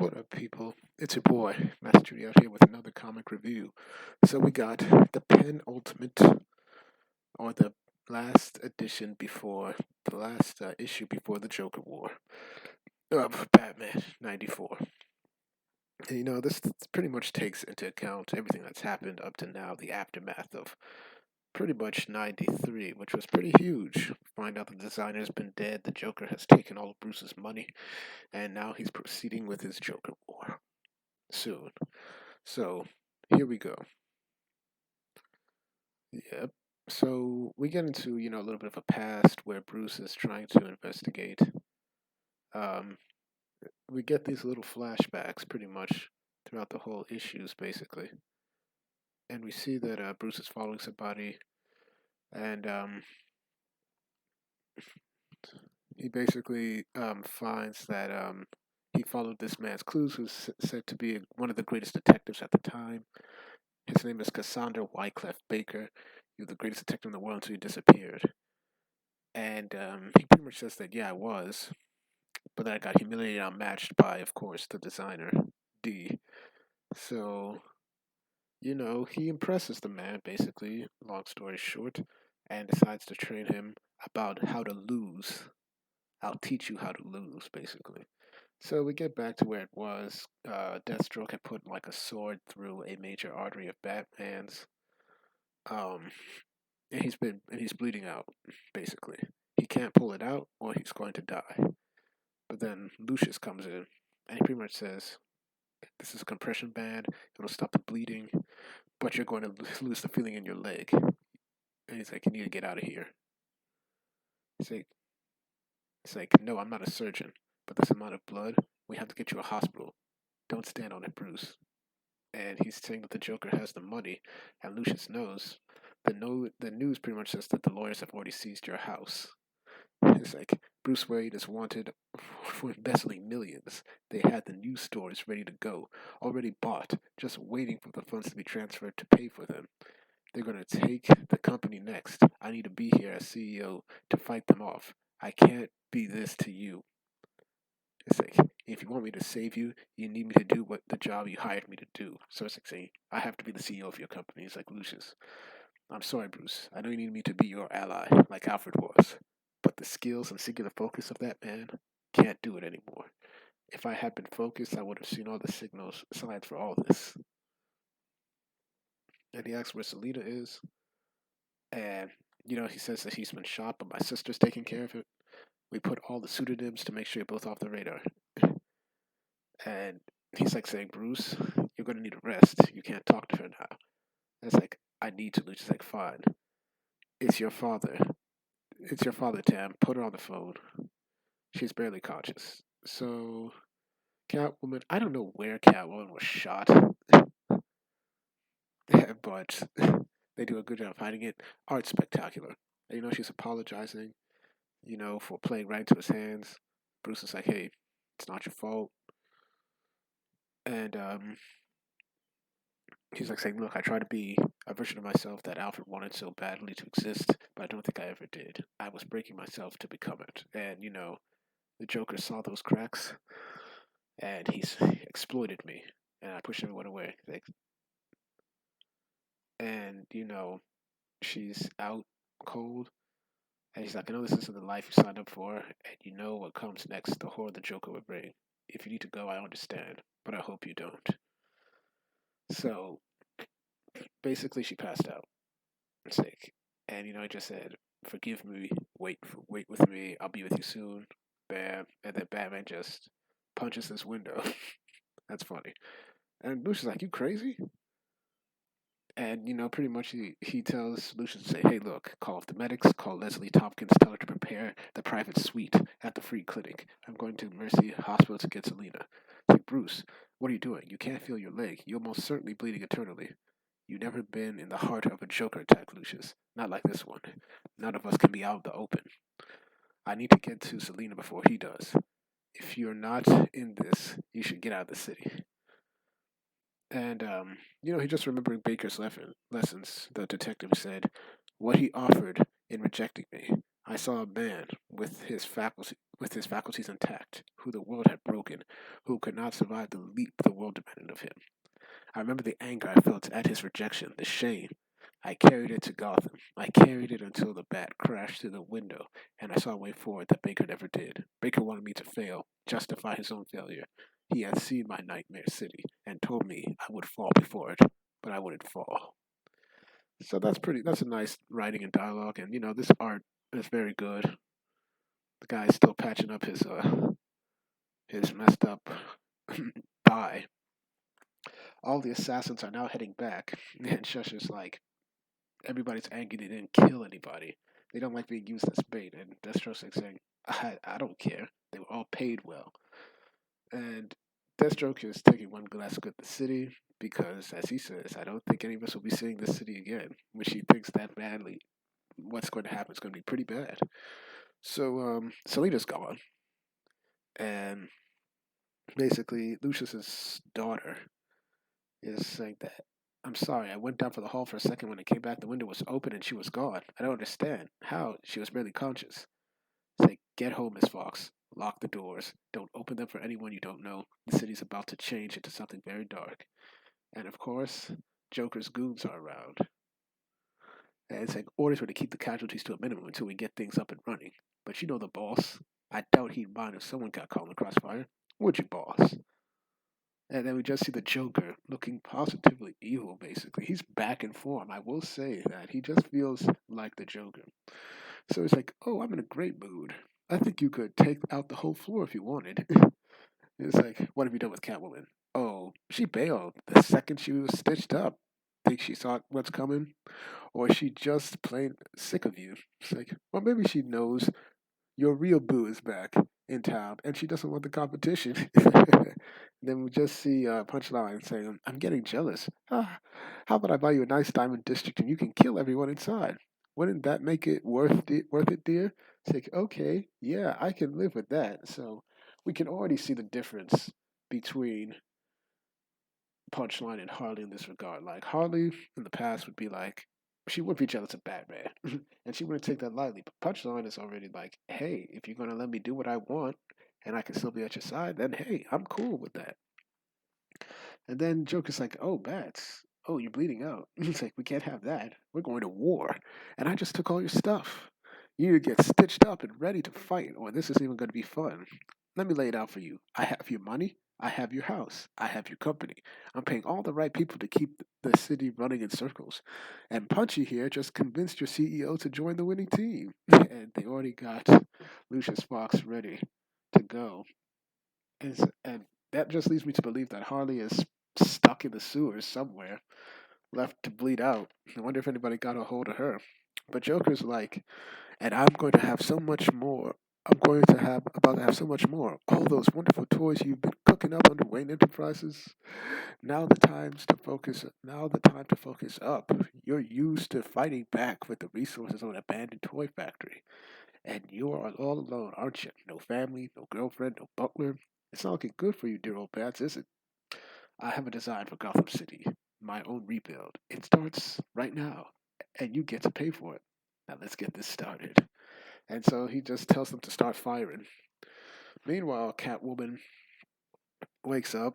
What up, people? It's your boy, Master Judy, out here with another comic review. So we got the penultimate, or the last edition before the last issue before the Joker War of Batman '94. And this pretty much takes into account everything that's happened up to now, the aftermath of pretty much '93, which was pretty huge. Find out the designer's been dead, the Joker has taken all of Bruce's money, and now he's proceeding with his Joker War soon. So here we go. Yep. So we get into, a little bit of a past where Bruce is trying to investigate. Um, we get these little flashbacks pretty much throughout the whole issues, basically. And we see that Bruce is following somebody, and he basically finds that he followed this man's clues, who's said to be one of the greatest detectives at the time. His name is Cassandra Wycliffe Baker. He was the greatest detective in the world until he disappeared. And he pretty much says that, yeah, I was, but then I got humiliated and outmatched by, of course, the designer, D. So, he impresses the man, basically, long story short, and decides to train him about how to lose. I'll teach you how to lose, basically. So we get back to where it was. Deathstroke had put like a sword through a major artery of Batman's. Um, and he's bleeding out, basically. He can't pull it out, or he's going to die. But then Lucius comes in, and he pretty much says, "This is a compression band. It'll stop the bleeding, but you're going to lose the feeling in your leg." And he's like, "You need to get out of here." He's like, "No, I'm not a surgeon, but this amount of blood, we have to get you a hospital. Don't stand on it, Bruce." And he's saying that the Joker has the money, and Lucius knows. The news pretty much says that the lawyers have already seized your house. It's like Bruce Wayne is wanted for embezzling millions. They had the news stories ready to go, already bought, just waiting for the funds to be transferred to pay for them. They're going to take the company next. I need to be here as CEO to fight them off. I can't be this to you. It's like, if you want me to save you, you need me to do what the job you hired me to do. So it's like saying, I have to be the CEO of your company. It's like, Lucius, I'm sorry, Bruce. I know you need me to be your ally, like Alfred was. But the skills and singular focus of that man can't do it anymore. If I had been focused, I would have seen all the signs for all this. And he asks where Selina is. And, he says that he's been shot, but my sister's taking care of it. We put all the pseudonyms to make sure you're both off the radar. And he's like saying, Bruce, you're going to need a rest. You can't talk to her now. And it's like, I need to. Lucius is like, fine. It's your father. It's your father, Tam. Put her on the phone. She's barely conscious. So, Catwoman, I don't know where Catwoman was shot, but they do a good job of hiding it. Art spectacular. And, she's apologizing, for playing right into his hands. Bruce is like, hey, it's not your fault. And he's like saying, look, I try to be a version of myself that Alfred wanted so badly to exist, but I don't think I ever did. I was breaking myself to become it. And, the Joker saw those cracks, and he's exploited me. And I pushed everyone away. Like, and, she's out cold. And he's like, I know this isn't the life you signed up for, and you know what comes next, the horror the Joker will bring. If you need to go, I understand, but I hope you don't. So, basically, she passed out. Sick. And, he just said, forgive me, wait with me, I'll be with you soon. Bam. And then Batman just punches this window. That's funny. And Lucius is like, you crazy? And, pretty much he tells Lucius to say, hey, look, call off the medics, call Leslie Tompkins, tell her to prepare the private suite at the free clinic. I'm going to Mercy Hospital to get Selina. It's like, Bruce, what are you doing? You can't feel your leg. You're most certainly bleeding eternally. You've never been in the heart of a Joker attack, Lucius. Not like this one. None of us can be out in the open. I need to get to Selina before he does. If you're not in this, you should get out of the city. And, he just remembering Baker's lessons, the detective said, what he offered in rejecting me. I saw a man with with his faculties intact, who the world had broken, who could not survive the leap the world demanded of him. I remember the anger I felt at his rejection, the shame. I carried it to Gotham. I carried it until the bat crashed through the window, and I saw a way forward that Baker never did. Baker wanted me to fail, justify his own failure. He had seen my nightmare city and told me I would fall before it, but I wouldn't fall. So that's a nice writing and dialogue, and this art is very good. The guy's still patching up his messed up thigh. All the assassins are now heading back, and Shush is like, everybody's angry they didn't kill anybody. They don't like being used as bait, and Deathstroke's like saying, I don't care. They were all paid well. And Deathstroke is taking one last look at the city because, as he says, I don't think any of us will be seeing this city again, which he thinks that badly. What's going to happen is going to be pretty bad. So, Selena's gone, and basically, Lucius's daughter is saying that, I'm sorry, I went down for the hall for a second. When I came back, the window was open and she was gone. I don't understand. How? She was barely conscious. It's like, get home, Miss Fox. Lock the doors. Don't open them for anyone you don't know. The city's about to change into something very dark. And of course, Joker's goons are around. And it's like, orders were to keep the casualties to a minimum until we get things up and running. But you know the boss. I doubt he'd mind if someone got caught in the crossfire. Would you, boss? And then we just see the Joker looking positively evil, basically. He's back in form. I will say that. He just feels like the Joker. So he's like, oh, I'm in a great mood. I think you could take out the whole floor if you wanted. It's like, what have you done with Catwoman? Oh, she bailed the second she was stitched up. Think she saw what's coming? Or is she just plain sick of you? It's like, well, maybe she knows your real boo is back in town and she doesn't want the competition. Then we just see Punchline saying, I'm getting jealous. Ah, how about I buy you a nice diamond district and you can kill everyone inside? Wouldn't that make it worth it, dear? It's like, okay, yeah, I can live with that. So we can already see the difference between Punchline and Harley in this regard. Like, Harley in the past would be like, she would be jealous of Batman, and she wouldn't take that lightly. But Punchline is already like, hey, if you're gonna let me do what I want, and I can still be at your side, then hey, I'm cool with that. And then Joker's like, oh, Bats, oh, you're bleeding out. It's like, we can't have that. We're going to war, and I just took all your stuff. You need to get stitched up and ready to fight, or this isn't even going to be fun. Let me lay it out for you. I have your money. I have your house. I have your company. I'm paying all the right people to keep the city running in circles. And Punchy here just convinced your CEO to join the winning team. And they already got Lucius Fox ready to go. And that just leads me to believe that Harley is stuck in the sewers somewhere, left to bleed out. I wonder if anybody got a hold of her. But Joker's like, and I'm going to have so much more. I'm going to have about to have so much more. All those wonderful toys you've been cooking up under Wayne Enterprises. Now the time to focus up. You're used to fighting back with the resources of an abandoned toy factory, and you are all alone, aren't you? No family, no girlfriend, no butler. It's not looking good for you, dear old Bats, is it? I have a design for Gotham City, my own rebuild. It starts right now, and you get to pay for it. Now let's get this started. And so he just tells them to start firing. Meanwhile, Catwoman wakes up,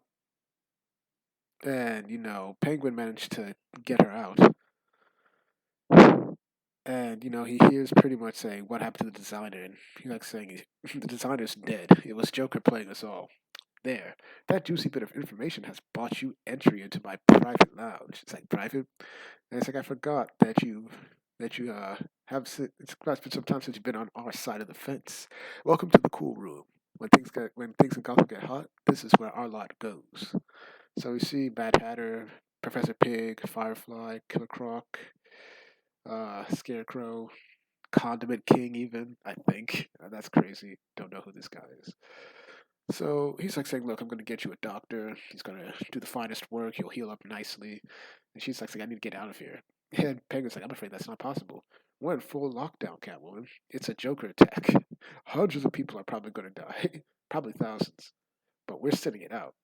and Penguin managed to get her out. And he hears pretty much saying, "What happened to the designer?" And he likes saying, "The designer's dead. It was Joker playing us all." There, that juicy bit of information has bought you entry into my private lounge. It's like private, and it's like I forgot that you it's been some time since you've been on our side of the fence. Welcome to the cool room. When things in Gotham get hot, this is where our lot goes. So we see Mad Hatter, Professor Pig, Firefly, Killer Croc, Scarecrow, Condiment King, even I think that's crazy. Don't know who this guy is. So he's like saying, "Look, I'm going to get you a doctor. He's going to do the finest work. You'll heal up nicely." And she's like, "I need to get out of here." And Penguin's like, "I'm afraid that's not possible. We're in full lockdown, Catwoman. It's a Joker attack. Hundreds of people are probably going to die, probably thousands. But we're sitting it out."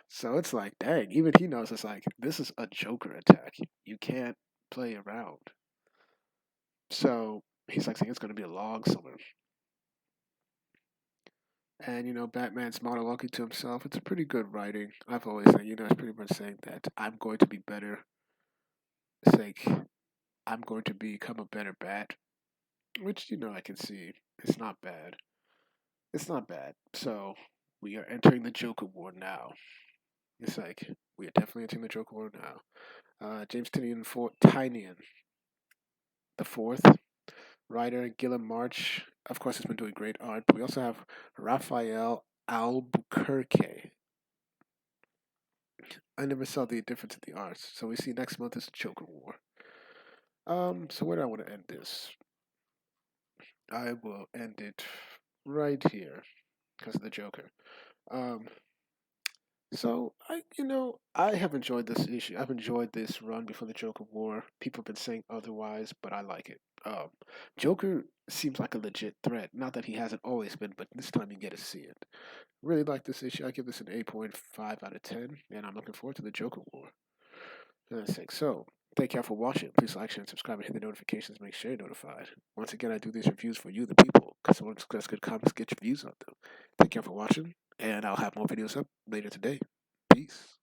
So it's like, dang, even he knows it's like, this is a Joker attack. You can't play around. So he's like saying it's going to be a long summer. And Batman's monologuing to himself. It's a pretty good writing. I've always said, it's pretty much saying that I'm going to be better. It's like I'm going to become a better Bat, which I can see. It's not bad. It's not bad. So we are entering the Joker War now. It's like we are definitely entering the Joker War now. James Tynion the fourth, writer Gilliam March, of course, has been doing great art. But we also have Raphael Albuquerque. I never saw the difference in the arts. So we see next month is the Joker War. So where do I want to end this? I will end it right here because of the Joker. Um, I have enjoyed this issue. I've enjoyed this run before the Joker War. People have been saying otherwise, but I like it. Joker seems like a legit threat. Not that he hasn't always been, but this time you get to see it. Really like this issue. I give this an 8.5 out of 10, and I'm looking forward to the Joker War. And that's it. So, thank y'all for watching. Please like, share, and subscribe, and hit the notifications. Make sure you're notified. Once again, I do these reviews for you, the people, because someone discuss good comics, get your views on them. Thank y'all for watching, and I'll have more videos up later today. Peace.